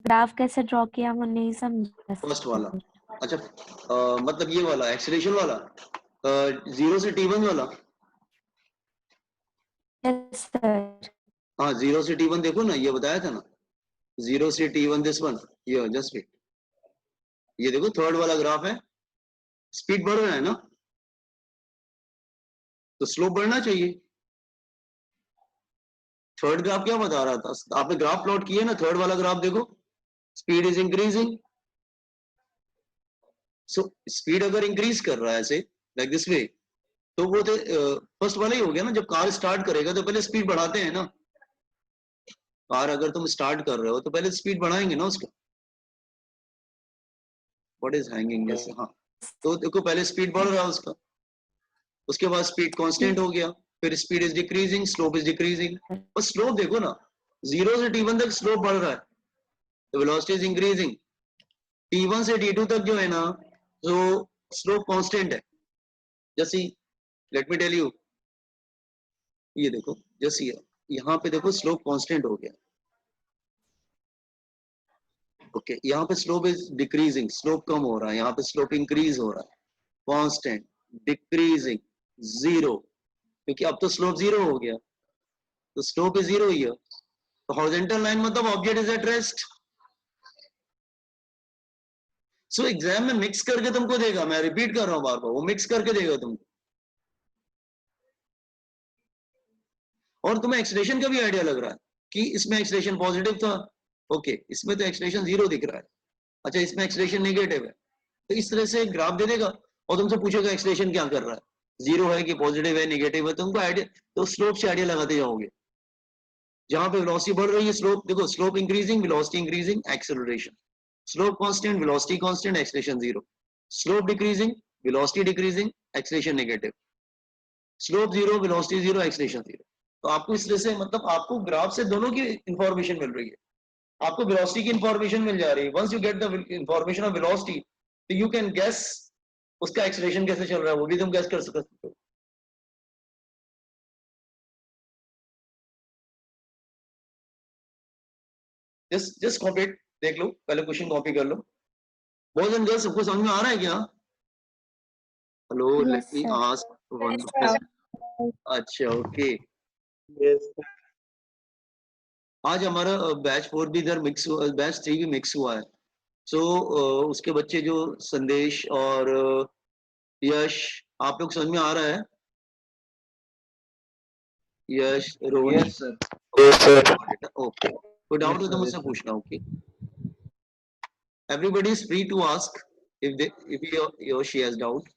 Graph कैसे draw किया वो नहीं समझा फर्स्ट वाला। सर। अच्छा मतलब ये वाला एक्सेलरेशन वाला, 0 से T1 वाला। Yes sir. हाँ 0 से T1 देखो ना, ये बताया था ना, 0 से T1 दिस वन, ये जस्ट वेट, ये देखो थर्ड वाला ग्राफ है, स्पीड बढ़ रहा है ना, तो स्लोप बढ़ना चाहिए। थर्ड ग्राफ क्या बता रहा था, आपने ग्राफ प्लॉट किया ना, थर्ड वाला ग्राफ देखो, speed is increasing. So speed अगर इंक्रीज कर रहा है ऐसे लाइक दिस वे, तो वो फर्स्ट वाला ही हो गया ना, जब कार स्टार्ट करेगा तो पहले स्पीड बढ़ाते हैं ना, कार अगर तुम स्टार्ट कर रहे हो तो पहले स्पीड बढ़ाएंगे ना उसका। व्हाट इज हैंगिंग जैसे, हाँ, तो देखो पहले स्पीड बढ़ रहा है उसका, उसके बाद स्पीड कांस्टेंट हो गया, फिर speed is decreasing, slope is decreasing. और स्लोप देखो ना, 0 से T1 तक स्लोप बढ़ रहा है, तो वेलोसिटी इज इंक्रीजिंग। T1 से T2 तक जो है ना, तो स्लोप कांस्टेंट है। जैसे लेट मी टेल यू, ये देखो जैसे यहाँ पे देखो स्लोप कांस्टेंट हो गया, ओके यहाँ पे स्लोप इज डिक्रीजिंग, स्लोप कम हो रहा है, यहाँ पे स्लोप इंक्रीज हो रहा है, कांस्टेंट, डिक्रीजिंग, जीरो, क्योंकि अब तो स्लोप जीरो हो गया, तो स्लोप इज जीरो हियर। तो हॉरिजॉन्टल लाइन मतलब object is at rest. So exam में मिक्स करके तुमको देगा, मैं रिपीट कर रहा हूं बार बार, वो मिक्स करके देगा तुमको, और तुम्हें एक्सलेशन का भी आइडिया लग रहा है कि इसमें एक्सलेशन पॉजिटिव था, ओके इसमें तो एक्सलेशन जीरो दिख रहा है, अच्छा इसमें एक्सलेशन नेगेटिव है, तो इस तरह से ग्राफ दे देगा और तुमसे पूछेगा एक्सलेशन क्या कर रहा है, जीरो है कि पॉजिटिव है नेगेटिव है, तुमको आइडिया, तो स्लोप से आइडिया लगाते जाओगे। जहां पे वेलोसिटी बढ़ रही है, स्लोप देखो, slope increasing, velocity increasing, acceleration, slope constant, velocity constant, acceleration zero, slope decreasing, velocity decreasing, acceleration negative, slope zero, velocity zero, acceleration zero. तो आपको इस तरह से मतलब आपको ग्राफ से दोनों की इंफॉर्मेशन मिल रही है, आपको वेलोसिटी की इंफॉर्मेशन मिल जा रही है, once you get the information of velocity, तो यू कैन गेस उसका एक्सेलरेशन कैसे चल रहा है, वो भी तुम गेस कर सकते हो। जस्ट जस्ट कॉपी इट, देख लो पहले क्वेश्चन कॉपी कर लो। बॉयज एंड गर्ल्स सबको समझ में आ रहा है क्या? हेलो, लेट यस मी सर। Ask one. अच्छा ओके। यस आज हमारा बैच 4 भी इधर मिक्स हुआ, बैच 3 भी मिक्स हुआ है। सो उसके बच्चे जो संदेश और यश, आप लोग समझ में आ रहा है? यश, रोहित, सर। ओके, कोई डाउट हो तो मुझसे पूछना, ओके। Everybody is free to ask if he or she has doubt.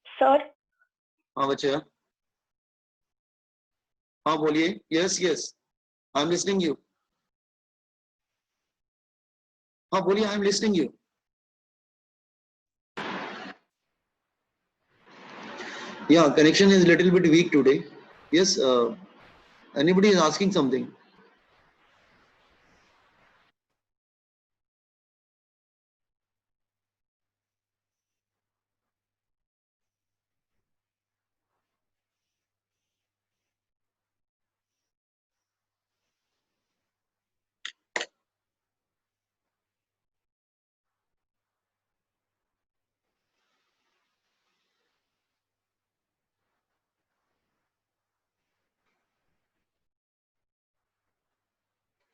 Sir हाँ बच्चा, हाँ बोलिए, yes yes, I am listening you, हाँ बोलिए, I am listening you. Yeah, connection is little bit weak today. Yes, anybody is asking something?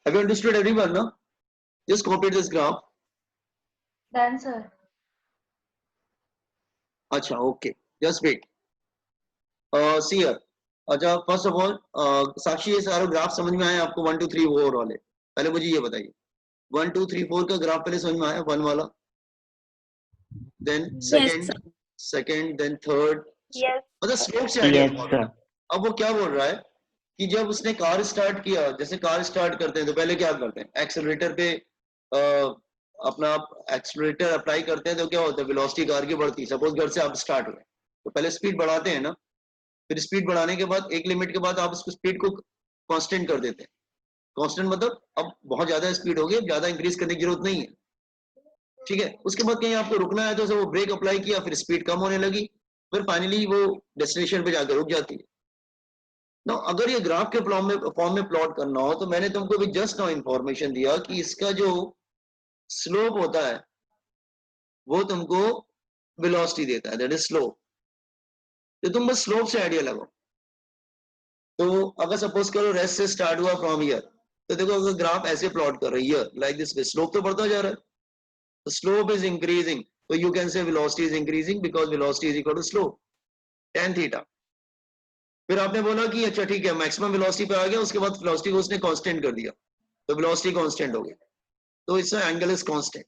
Have you understood everyone, no? Just copy this graph. Done sir. अच्छा, okay. Just wait. See here. अच्छा, first of all, साक्षी ये सारे graph समझ में आए आपको, 1 2 3 4 वाले? पहले मुझे ये बताइए, 1 2 3 4 का ग्राफ पहले समझ में आया, 1 वाला, then yes second, sir. Then third, yes मतलब स्लोप से आइडिया यस सर। अब वो क्या बोल रहा है कि जब उसने कार स्टार्ट किया, जैसे कार स्टार्ट करते हैं तो पहले क्या करते हैं, एक्सेलरेटर पे अपना एक्सेलरेटर अप्लाई करते हैं, तो क्या होता है, वेलोसिटी कार की बढ़ती है। सपोज घर से आप स्टार्ट हुए तो पहले स्पीड बढ़ाते हैं ना, फिर स्पीड बढ़ाने के बाद एक लिमिट के बाद आप उसको स्पीड को कांस्टेंट कर देते हैं। कांस्टेंट मतलब अब बहुत ज्यादा स्पीड हो गई, अब ज्यादा इंक्रीज करने की जरूरत नहीं है, ठीक है। उसके बाद कहीं आपको रुकना है तो वो ब्रेक अप्लाई किया, फिर स्पीड कम होने लगी, फिर फाइनली वो डेस्टिनेशन पे जाकर रुक जाती है। ना अगर ये ग्राफ के फॉर्म में प्लॉट करना हो तो मैंने तुमको भी जस्ट नाउ इंफॉर्मेशन दिया कि इसका जो स्लोप होता है वो तुमको वेलोसिटी देता है, दैट इज स्लोप। तो तुम बस स्लोप से आइडिया लगाओ। तो अगर सपोज करो रेस्ट से स्टार्ट हुआ फ्रॉम ईयर, तो देखो अगर ग्राफ ऐसे प्लॉट कर रही है लाइक दिस, स्लोप तो बढ़ता जा रहा है, तो स्लोप इज इंक्रीजिंग, तो you can say velocity is increasing because velocity is equal to slope tan theta. फिर आपने बोला कि अच्छा ठीक है मैक्सिमम वेलोसिटी पे आ गया, उसके बाद वेलोसिटी को उसने कांस्टेंट कर दिया, तो वेलोसिटी कांस्टेंट हो गया, तो इसका एंगल इज कांस्टेंट,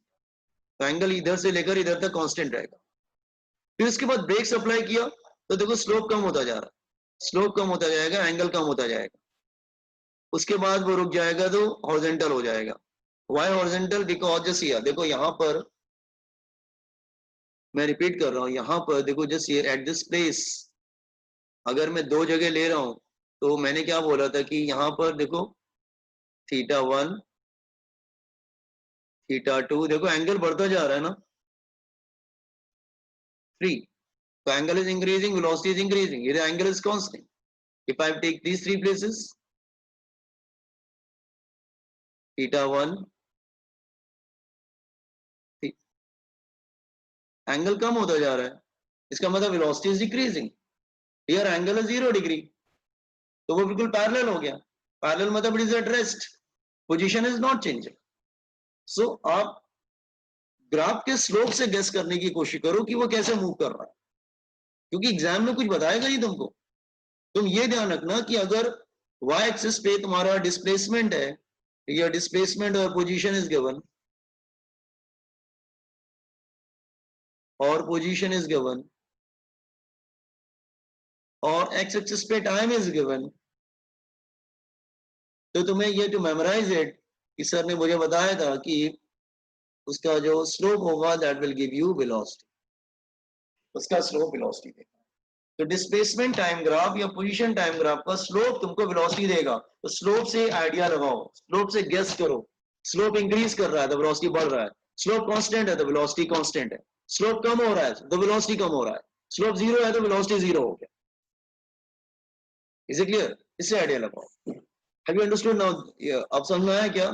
तो एंगल इधर से लेकर इधर तक कांस्टेंट रहेगा। फिर उसके बाद ब्रेक्स अप्लाई किया तो देखो स्लोप कम होता जा रहा है, स्लोप कम होता जाएगा, एंगल कम होता जाएगा, उसके बाद वो रुक जाएगा तो हॉरिजॉन्टल हो जाएगा। Why horizontal? Because just here देखो, यहाँ पर मैं रिपीट कर रहा हूँ, यहाँ पर देखो just here at this place, अगर मैं दो जगह ले रहा हूं तो मैंने क्या बोला था कि यहाँ पर देखो θ1 θ2, देखो एंगल बढ़ता जा रहा है ना, 3, so angle is increasing, velocity is increasing, here the angle is constant. If I take these three places, θ1 angle कम होता जा रहा है, इसका मतलब velocity is decreasing, here angle is 0 degree, तो वो बिल्कुल पैरेलल हो गया। पैरेलल मतलब it is at rest, position is not changing. So आप ग्राफ के स्लोप से गेस करने की कोशिश करो कि वो कैसे मूव कर रहा है, क्योंकि एग्जाम में कुछ बताएगा नहीं तुमको। तुम ये ध्यान रखना कि अगर y एक्सिस पे तुम्हारा डिस्प्लेसमेंट है, या डिस्प्लेसमेंट और पोजीशन इज गिवन, और पोजीशन इज गिवन, और x एक्सिस पे टाइम इज गिवन, तो तुम्हें ये टू मेमोराइज इट कि सर ने मुझे बताया था कि उसका जो स्लोप होगा that will give you velocity, उसका स्लोप वेलोसिटी देगा। तो डिस्प्लेसमेंट टाइम ग्राफ या पोजीशन टाइम ग्राफ का स्लोप तुमको वेलोसिटी देगा, तो स्लोप से आइडिया लगाओ, स्लोप से गेस करो। स्लोप इंक्रीज कर रहा है तो वेलोसिटी बढ़ रहा है, स्लोप कांस्टेंट है तो वेलोसिटी कांस्टेंट है, स्लोप कम हो रहा है तो वेलोसिटी कम हो रहा है, स्लोप जीरो है तो वेलोसिटी जीरो हो गया। Is it clear? इससे आइडिया लगाओ। Have you understood now? अब समझ में आया क्या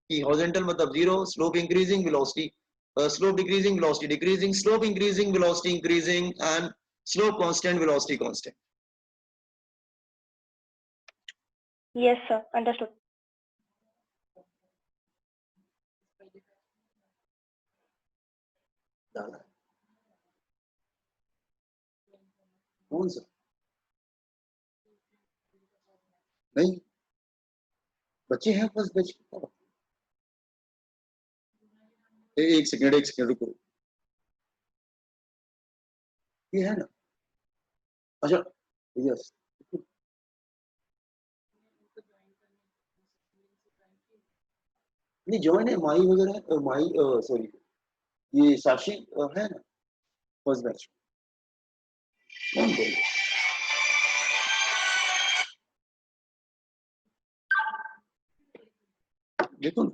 कि हॉरिजॉन्टल मतलब zero, slope increasing, velocity slope decreasing, velocity decreasing, slope increasing, velocity increasing, and slope constant, velocity constant. Yes, sir. Understood. कौन सा? नहीं, बच्चे हैं फर्स्ट बैच। एक सेकंड रुको, ये है ना? अच्छा यस, नहीं ज्वाइन है माई वगैरह, माई सॉरी ये साक्षी है ना फर्स्ट बैच। कौन बोल? देखो ना,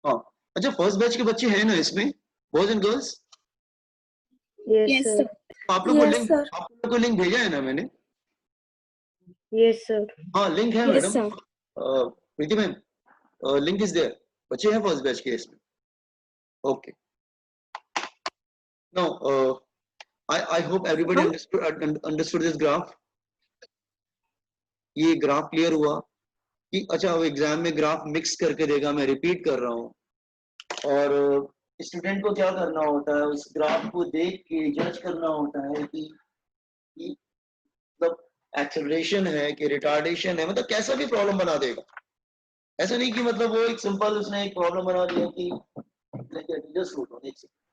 हाँ अच्छा फर्स्ट बैच के बच्चे हैं ना इसमें, boys and girls? Yes, sir. आप लोग को लिंक भेजा है ना मैंने? Yes, sir. हाँ लिंक है madam, Preeti ma'am, link is there, बच्चे हैं फर्स्ट बैच के इसमें। Okay, now I hope everybody understood this graph. ये ग्राफ क्लियर हुआ कि अच्छा वो एग्जाम में ग्राफ मिक्स करके देगा, मैं रिपीट कर रहा हूँ, और स्टूडेंट को क्या करना होता है, उस ग्राफ को देख के जज करना होता है कि मतलब एक्सेलरेशन है कि रिटार्डेशन है, मतलब कैसा भी प्रॉब्लम बना देगा। ऐसा नहीं कि मतलब वो एक सिंपल उसने एक प्रॉब्लम बना दिया कि जस्ट लो देख सकते।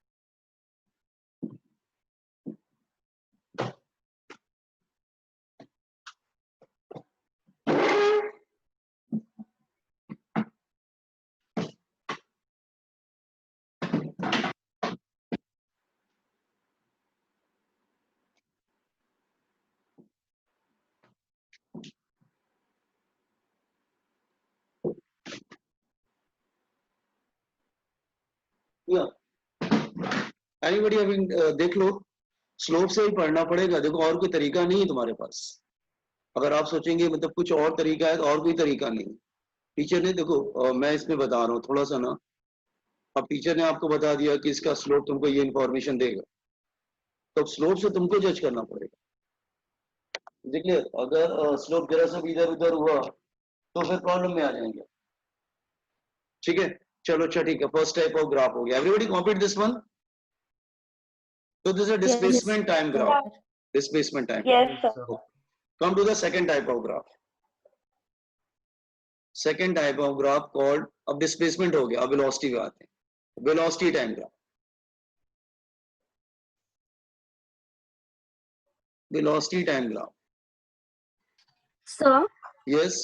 एनीबॉडी देख लो, स्लोप से ही पढ़ना पड़ेगा, देखो और कोई तरीका नहीं है तुम्हारे पास। अगर आप सोचेंगे मतलब कुछ और तरीका है तो और कोई तरीका नहीं। टीचर ने देखो मैं इसमें बता रहा हूँ थोड़ा सा ना, अब टीचर ने आपको बता दिया कि इसका स्लोप तुमको ये इन्फॉर्मेशन देगा, तो स्लोप से तुमको जज करना पड़ेगा। देखिए अगर स्लोप जरा सा भी इधर उधर हुआ तो फिर प्रॉब्लम में आ जाएंगे। ठीक है, चलो अच्छा ठीक है, फर्स्ट टाइप ऑफ ग्राफ हो गया। Everybody complete this one. So this is a Yes, displacement time sir. graph. Displacement time Yes, graph. sir. Okay. Come to the second type of graph. Second type of graph called, अब displacement हो गया, अब velocity पे आते हैं। Velocity time graph. Velocity time graph. Sir, Yes.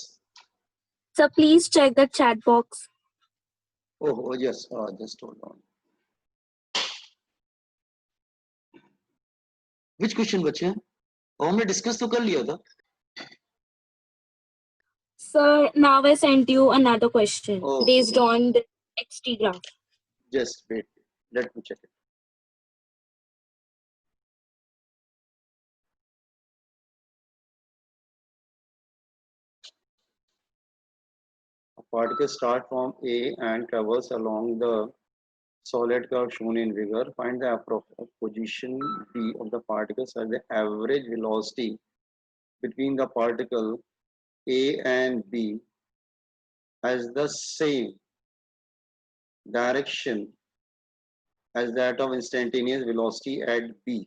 sir, please check the chat box. Oh yes. Just hold on. Which question बचे हैं? हमने discuss तो कर लिया था। Sir, now I sent you another question Oh. based on the XT graph. Just wait. Let me check it. A particle start from A and traverse along the solid curve shown in figure. Find the approximate position B of the particles at the average velocity between the particle A and B has the same direction as that of instantaneous velocity at B.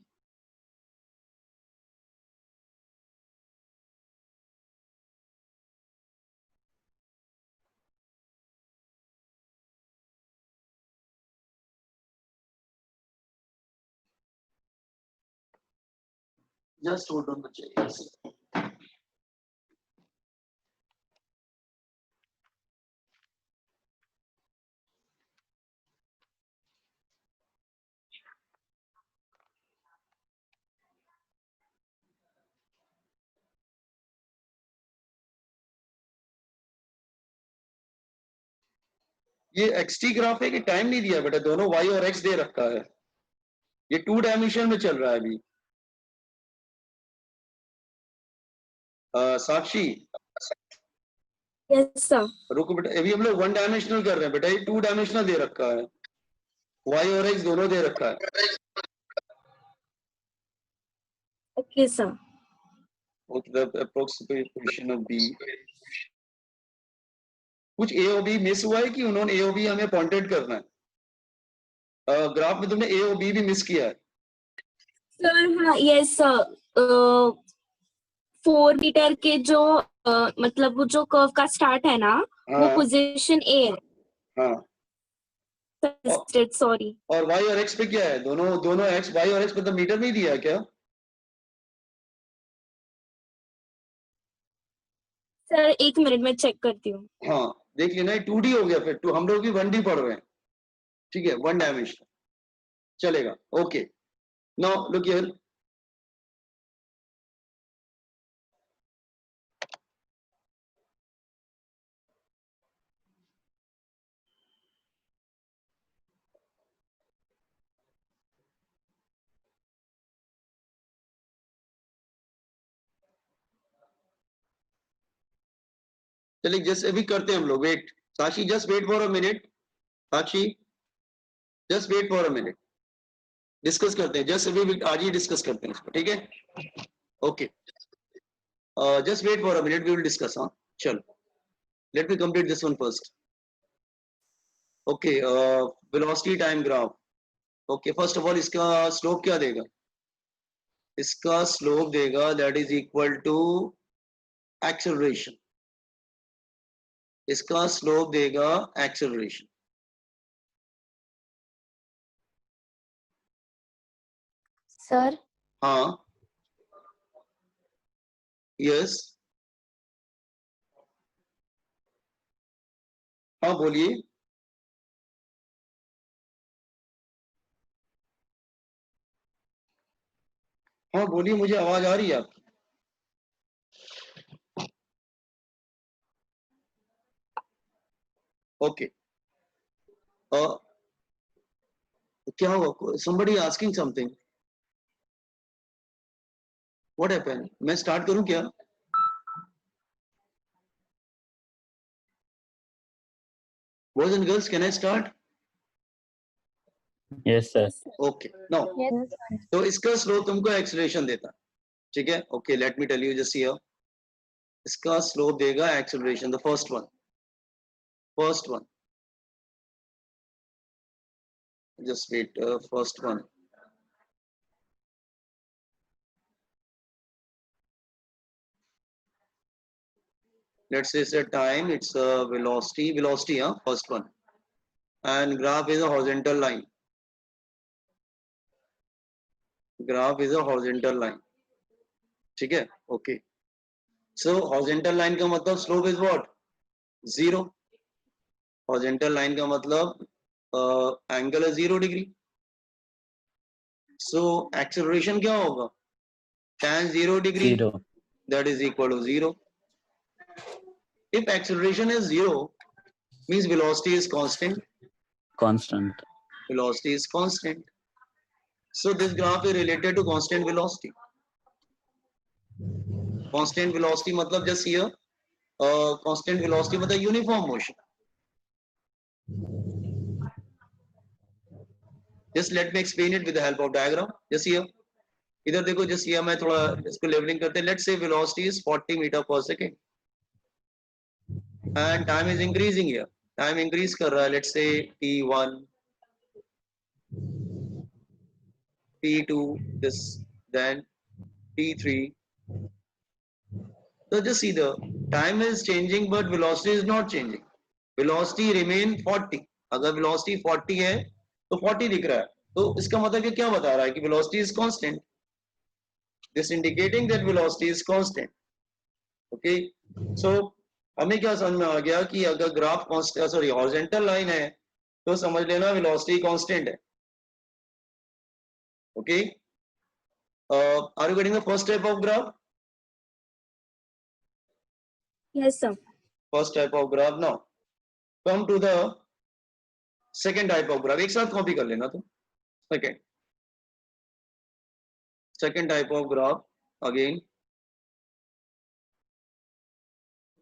Just hold on the chair. ये xt graph है कि time नहीं दिया बेटा, दोनों y और x दे रखा है, ये 2 डायमेंशन में चल रहा है अभी। साक्षी Yes, sir. रुको बेटा, अभी हम लोग 1 डायमेंशनल कर रहे हैं बेटा, ये 2 डायमेंशनल दे रखा है, y और x दोनों दे रखा है। Okay, sir. Okay, the approximate position of B. कुछ a और b मिस हुआ है कि उन्होंने a और b हमें पॉइंटेड करना है? ग्राफ में तुमने a और b भी मिस किया है। Sir, हाँ, yes, sir. 4 मीटर के जो मतलब वो जो कर्व का स्टार्ट है ना, वो हाँ पोजीशन ए है। हाँ, सॉरी। और y और x पे क्या है? दोनों x y और x मतलब मीटर में ही दिया है क्या? सर 1 मिनट में चेक करती हूँ। हाँ देख लेना, 2D हो गया, फिर टू हम लोग भी 1D पढ़ रहे हैं। ठीक है, 1 डायमेंशन चलेगा। ओके, नाउ लुक हियर, चलिए जस्ट अभी करते हैं हम लोग। Wait Sakshi, just wait for a minute. Sakshi just wait for a minute, discuss करते हैं, जस्ट अभी आज ही डिस्कस करते हैं इसको, ठीक है? Okay, just wait for a minute, we will discuss. हाँ चलो, let me complete this one first. Okay, velocity time graph. Okay, first of all इसका स्लोप क्या देगा? इसका स्लोप देगा that is equal to acceleration. इसका स्लोप देगा acceleration. Sir, हाँ यस, हाँ बोलिए। हाँ बोलिए, मुझे आवाज आ रही है आपकी। ओके, क्या हुआ? somebody asking something, what happened? मैं स्टार्ट करूं क्या? Boys and girls, can I start? Yes, sir. Okay. Now, तो इसका स्लोप तुमको एक्सेलरेशन देता है, ठीक है? Okay, let me tell you just here. इसका स्लोप देगा acceleration, the first one. Just wait, first one. Let's say it's a time, it's a velocity, first one. And graph is a horizontal line. ठीक है? Okay. So horizontal line का मतलब slope is what? 0. Horizontal line का मतलब angle है 0 degree. So acceleration क्या होगा? Tan 0 degree. 0. That is equal to 0. If acceleration is 0, means velocity is constant. Velocity is constant. So this graph is related to constant velocity. Constant velocity मतलब just here, constant velocity मतलब uniform motion. Just let me explain it with the help of diagram. Just here, इधर देखो, just here मैं थोड़ा इसको leveling करते हैं. Let's say velocity is 40 meter per second, and time is increasing here. Time increase कर रहा है. Let's say t1, t2, this, then t3. So just see the time is changing, but velocity is not changing. Velocity remain 40. अगर velocity 40 है, तो 40 दिख रहा है. तो इसका मतलब ये क्या बता रहा है कि velocity is constant. This indicating that velocity is constant. Okay. So हमें क्या समझ में आ गया कि अगर ग्राफ horizontal line है, तो समझ लेना velocity constant है. Okay. Are you getting the first type of graph? Yes, sir. First type of graph. Now come to the second type of graph. एक साथ कॉपी कर लेना तुम. Second type of graph again.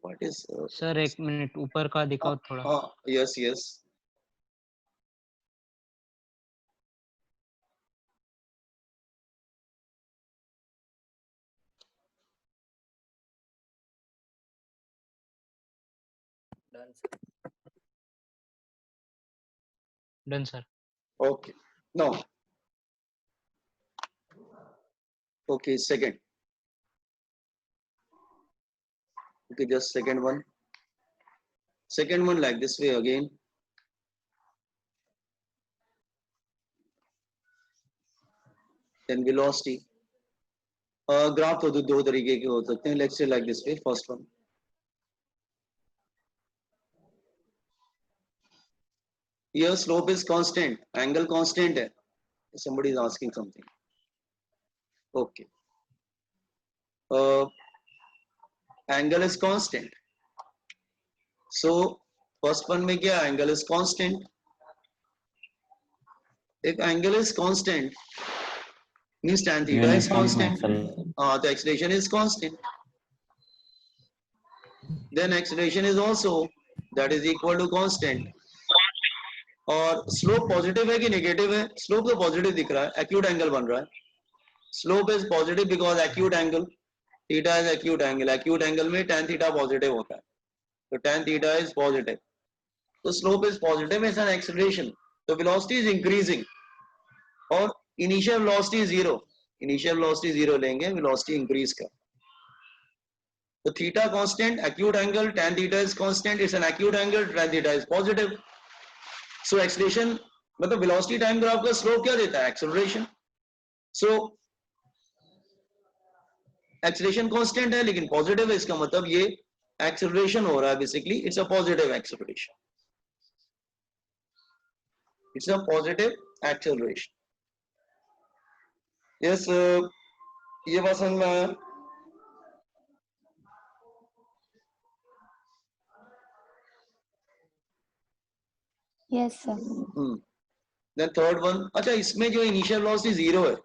What is? Sir एक minute ऊपर का दिखाओ थोड़ा. Yes. Done, sir. Okay. Now. Okay, second. Okay, just second one. Second one like this way again. Then velocity. Graph तो दो तरीके के हो सकते हैं. Let's say like this way. First one. Here slope is constant. Angle constant है. Somebody is asking something. Okay. Angle is constant. So first one में क्या? Angle is constant. If angle is constant, means tan theta is constant. The acceleration is constant. Then acceleration is also that is equal to constant. और slope positive है कि negative है? Slope तो positive दिख रहा है. Acute angle बन रहा है. Slope is positive because acute angle. Theta is acute angle. Acute angle में tan theta positive होता है. So tan theta is positive. So slope is positive. It's an acceleration. So velocity is increasing. और initial velocity is 0. Initial velocity 0 लेंगे. Velocity increase का. So theta constant, acute angle, tan theta is constant. It's an acute angle. Tan theta is positive. So acceleration मतलब velocity time graph का slope क्या देता है? Acceleration. So acceleration constant है लेकिन positive है. इसका मतलब ये acceleration हो रहा है. Basically, it's a positive acceleration. It's a positive acceleration. Yes, ये बात समझ में आया? Yes, sir. Then third one. अच्छा, इसमें जो initial velocity 0 है,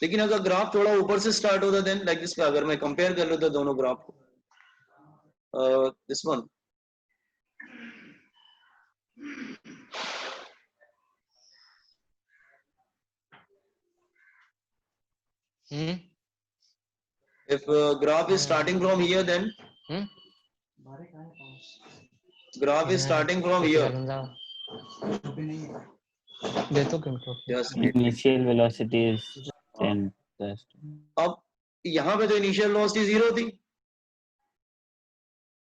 लेकिन अगर ग्राफ थोड़ा ऊपर से स्टार्ट होता देन लाइक दिस. अगर मैं कंपेयर कर लेता दोनों ग्राफ को, this one Hmm? If graph is starting from here, then Hmm? graph is starting from here. दे तो किनको Just wait. Initial velocity is 10 plus. अब यहाँ पे तो इनिशियल वेलोसिटी 0 थी,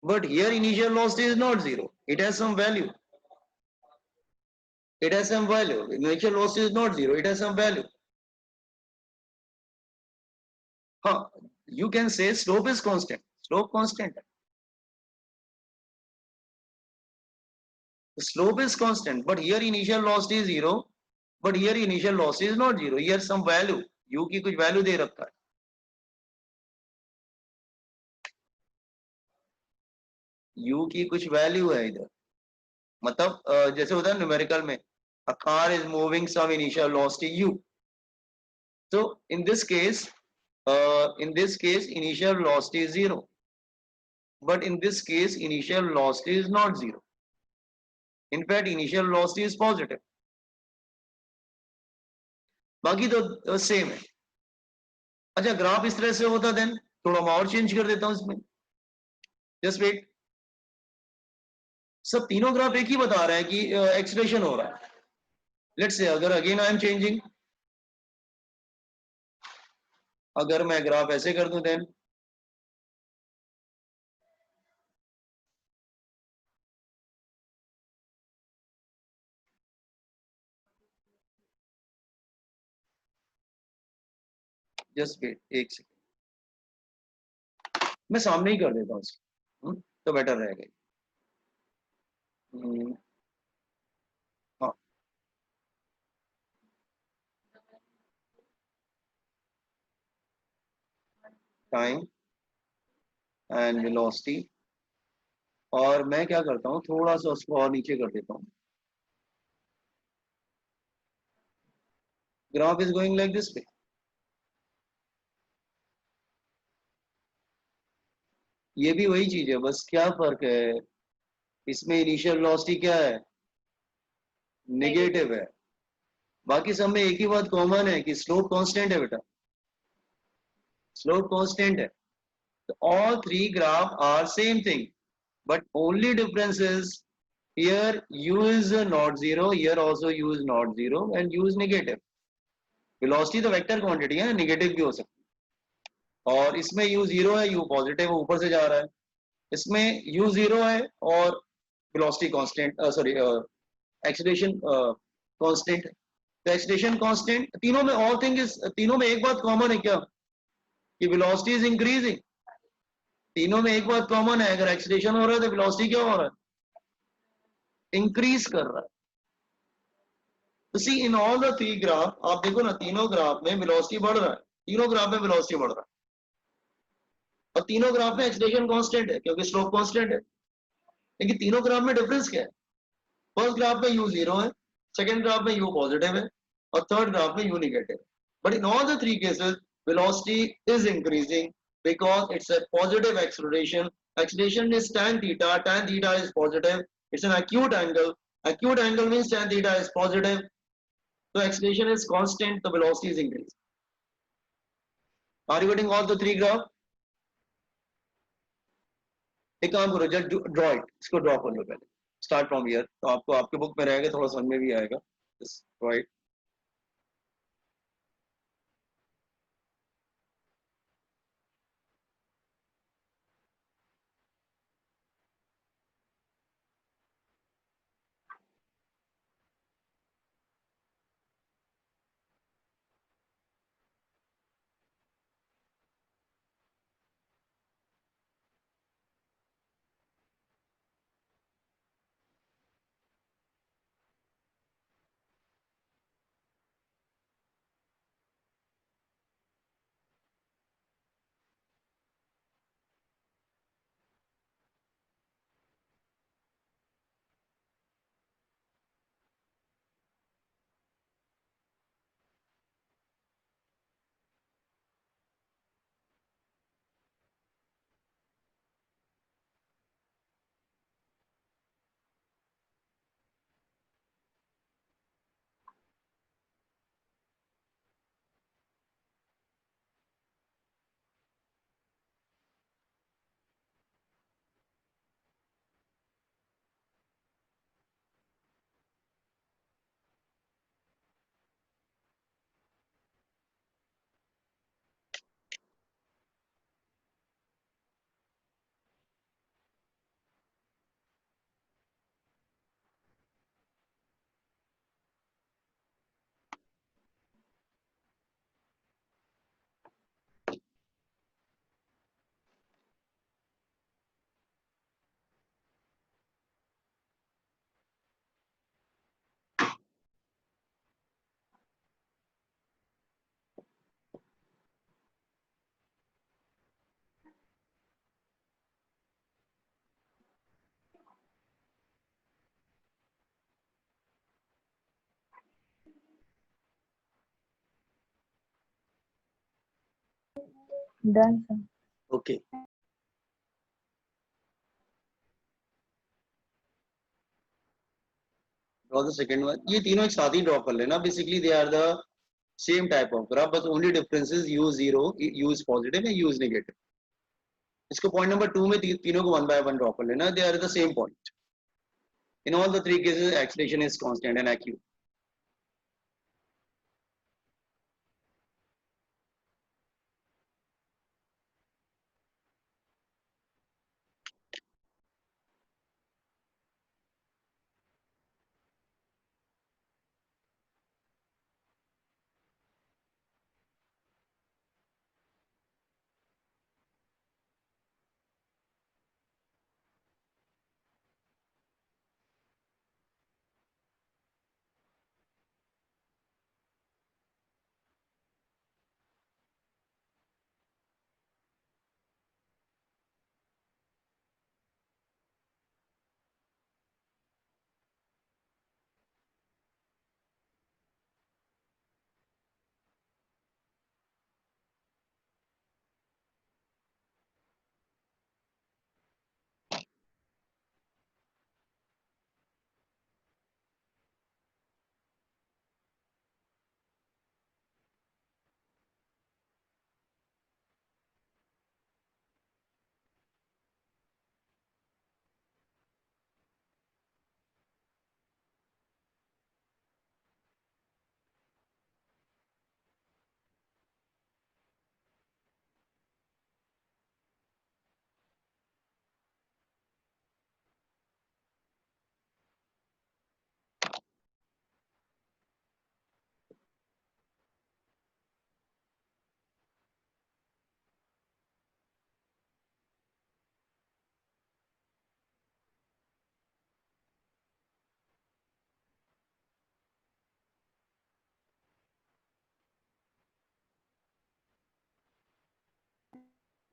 but here initial velocity is not 0. It has some value. It has some value. Initial velocity is not 0. It has some value. Huh. You can say slope is constant. Slope constant. The slope is constant, but here initial velocity is 0. But here initial velocity is not 0. Here some value. U की कुछ value दे रखा है. U की कुछ value है इधर. मतलब जैसे होता है न्यूमेरिकल में, a car is moving some initial velocity U. So in this case initial velocity is 0. But in this case initial velocity is not 0. In fact initial velocity is positive. बाकी तो same है. अच्छा graph इस तरह से होता, then थोड़ा मैं और चेंज कर देता हूं इसमें. Just wait. सब तीनों ग्राफ एक ही बता रहे हैं कि एक्सलेशन हो रहा है. लेट्स से अगर अगेन आई एम चेंजिंग, अगर मैं ग्राफ ऐसे कर दूं, देन जस्ट वेट एक सेकेंड, मैं सामने ही कर देता हूँ इसको, तो बेटर रहेगा. हाँ, टाइम एंड वेलोसिटी, और मैं क्या करता हूँ थोड़ा सा उसको और नीचे कर देता हूँ. Graph is going like this way. ये भी वही चीज है, बस क्या फर्क है, इसमें इनिशियल वेलोसिटी क्या है, नेगेटिव है. बाकी सब में एक ही बात कॉमन है कि स्लोप कांस्टेंट है बेटा, स्लोप कांस्टेंट है. तो all three graph are same thing, but only difference is here u is not 0, here also u is not 0, and u is negative. velocity तो वेक्टर क्वांटिटी है, negative भी हो सकती है. और इसमें u 0 है, u पॉजिटिव है, ऊपर से जा रहा है. इसमें u 0 है और velocity constant, sorry acceleration constant है. तो एक्सीलरेशन कांस्टेंट तीनों में, ऑल थिंग इज, तीनों में एक बात कॉमन है क्या, कि वेलोसिटी इज इंक्रीजिंग. तीनों में एक बात कॉमन है, अगर एक्सीलरेशन हो रहा है तो वेलोसिटी क्या हो रहा है, इंक्रीज कर रहा है. तो see in all the three graph आप देखो ना, तीनों ग्राफ में वेलोसिटी बढ़ रहा है, तीनों ग्राफ में वेलोसिटी बढ़ रहा है, और तीनों ग्राफ में एक्सीलरेशन कांस्टेंट है क्योंकि स्लोप कांस्टेंट है. लेकिन तीनों ग्राफ में डिफरेंस क्या है, फर्स्ट ग्राफ में u 0 है, सेकंड ग्राफ में u पॉजिटिव है, और थर्ड ग्राफ में u नेगेटिव है. But in all the three cases velocity is increasing because it's a positive acceleration. Acceleration is tan theta. Tan theta is positive. It's an acute angle. Acute angle means tan theta is positive. So acceleration is constant. The velocity is increasing. Are you getting all the three graph? एक काम करो, just draw it, इसको draw कर लो पहले. Start from here, तो आपको आपके book में रहेगा, थोड़ा समझ में भी आएगा. Draw it. Done, sir. Okay. Draw the second one. ये तीनों एक साथ ही ड्रॉ कर लेना. Basically they are the same type of graph, but only difference is u zero, u is positive and u is negative. इसको point number 2 में तीनों को one by one ड्रॉ कर लेना. They are the same point. In all the three cases, acceleration is constant and acute.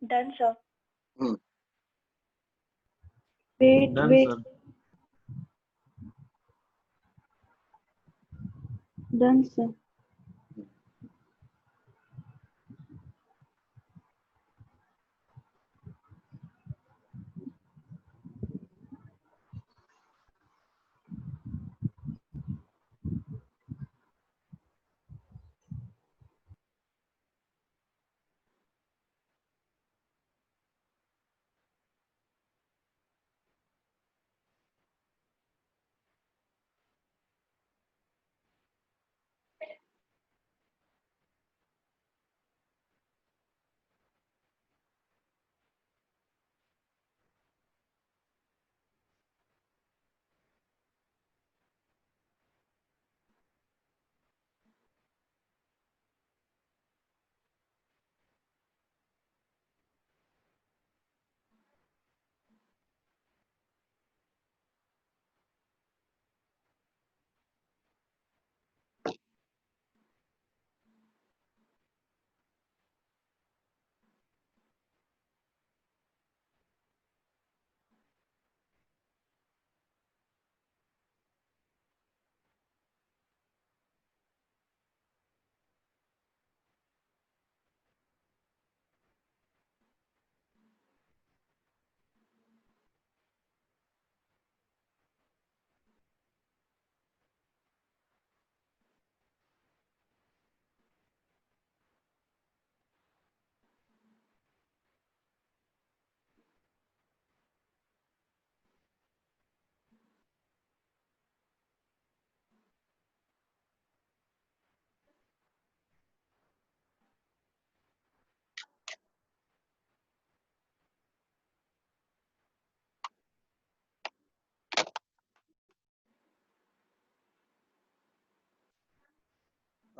Done, sir. Wait, Done, wait. sir. Done, sir.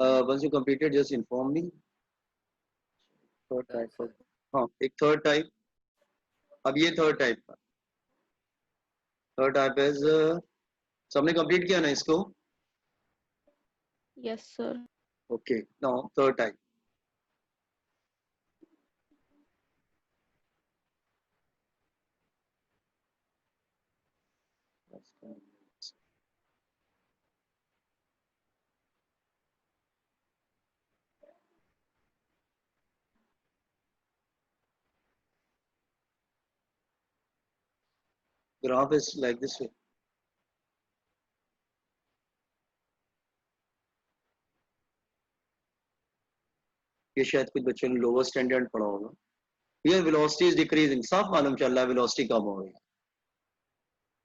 Once you completed, just inform me. Third type of, हाँ एक third type. अब ये third type का. Third type is सबने complete किया ना इसको? Yes, sir. Okay. Now third type. graph is like this way. ये शायद कुछ बच्चों ने लोअर स्टैंडर्ड पढ़ा होगा. Here velocity is decreasing. साफ मालूम चल रहा है velocity कम हो गई.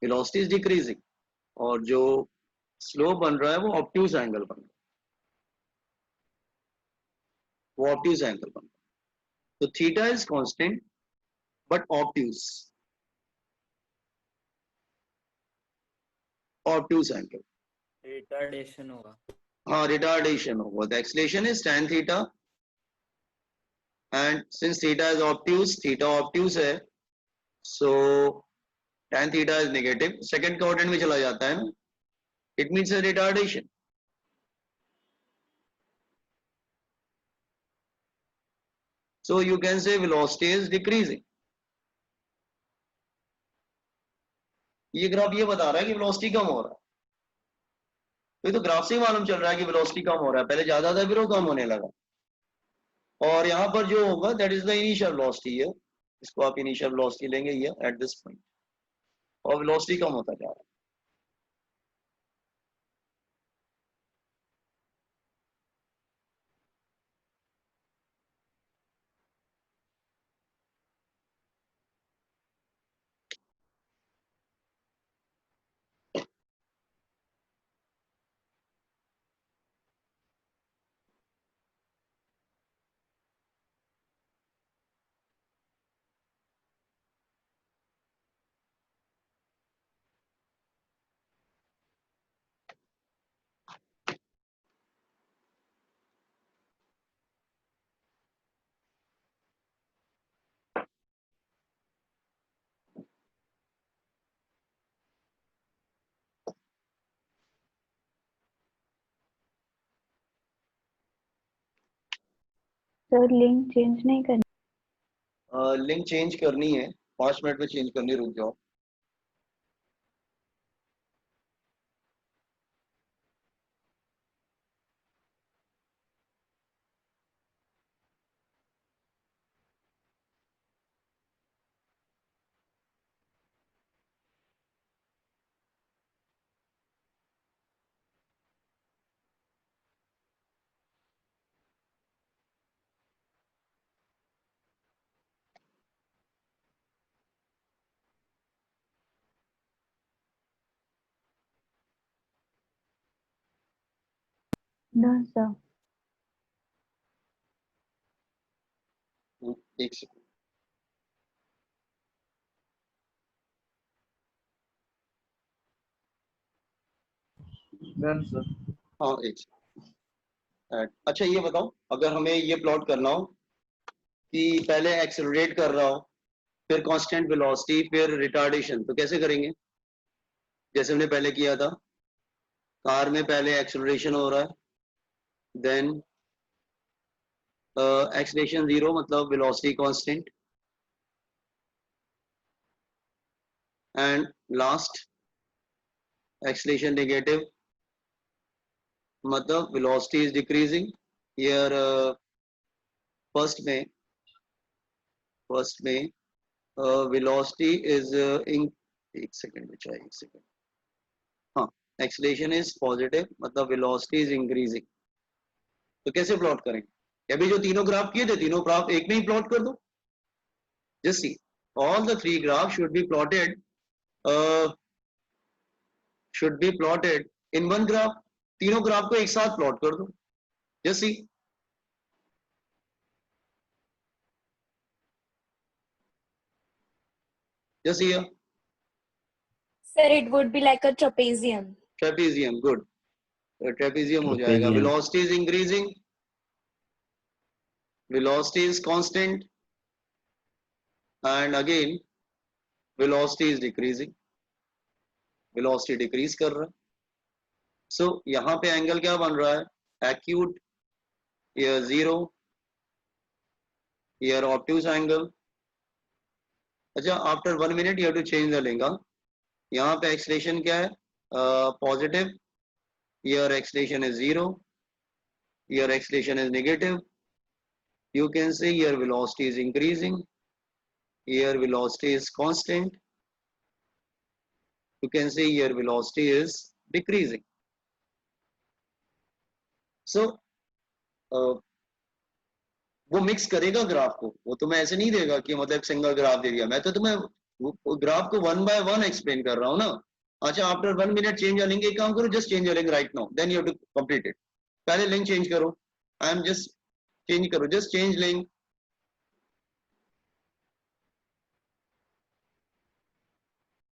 Velocity is decreasing. और जो स्लोप बन रहा है वो ऑब्ट्यूज एंगल बन रहा है. वो ऑब्ट्यूज एंगल बन रहा है. तो theta is constant but obtuse. Obtuse angle. Retardation होगा. हाँ, रिटार्डेशन होगा. The acceleration is tan theta and since theta is obtuse, theta obtuse है, सो tan theta is negative. Second quadrant में चला जाता है ना, it means a retardation. So you can say velocity is decreasing. ये ग्राफ ये बता रहा है कि वेलोसिटी कम हो रहा है. तो ये तो ग्राफ से ही मालूम चल रहा है कि वेलोसिटी कम हो रहा है. पहले ज्यादा था फिर वो कम होने लगा. और यहाँ पर जो होगा that is the initial velocity है. इसको आप इनिशियल वेलोसिटी लेंगे ये एट दिस पॉइंट, और वेलोसिटी कम होता जा रहा है. सर लिंक चेंज नहीं करनी. लिंक चेंज करनी है, 5 मिनट में चेंज करनी. रुक जाओ. Done sir. एक सेकंड. हाँ, एक सेकंड. अच्छा ये बताओ, अगर हमें ये प्लॉट करना हो कि पहले एक्सेलरेट कर रहा हो, फिर कांस्टेंट वेलोसिटी, फिर रिटार्डेशन, तो कैसे करेंगे? जैसे हमने पहले किया था. कार में पहले एक्सेलरेशन हो रहा है, देन एक्सेलरेशन 0 मतलब velocity constant, and last acceleration negative मतलब velocity is decreasing. Here first में वेलोसिटी इज एक सेकंड बचा, एक सेकंड. हाँ, एक्सेलरेशन इज पॉजिटिव मतलब वेलोसिटी इज इंक्रीजिंग. तो कैसे प्लॉट करेंगे? अभी जो तीनों ग्राफ किए थे, तीनों ग्राफ एक में ही प्लॉट कर दो. Just see, all the 3 graph should be plotted in one graph. तीनों ग्राफ को एक साथ प्लॉट कर दो. Just see, just here. Sir, it would be like a trapezium. Trapezium, good. Trapezium हो जाएगा. Trapezium. Velocity is increasing, velocity is constant, and again velocity is decreasing. velocity decrease कर रहा है. so यहाँ पे एंगल क्या बन रहा है? acute, here 0, here obtuse angle. अच्छा, after 1 minute you have to change the length. यहाँ पे acceleration क्या है? positive. here acceleration is 0, here acceleration is negative. You can say here velocity is increasing, here velocity is constant, you can say your velocity is decreasing. So वो mix करेगा graph को, वो तुम्हें ऐसे नहीं देगा कि मतलब सिंगल ग्राफ दे दिया, मैं तो तुम्हें ग्राफ को 1 by 1 एक्सप्लेन कर रहा हूँ ना। अच्छा, after 1 minute change your link, एक काम करो, just change your link right now, then you have to complete it. पहले लिंक चेंज करो, आई एम जस्ट चेंज करो, जस्ट चेंज लिंक,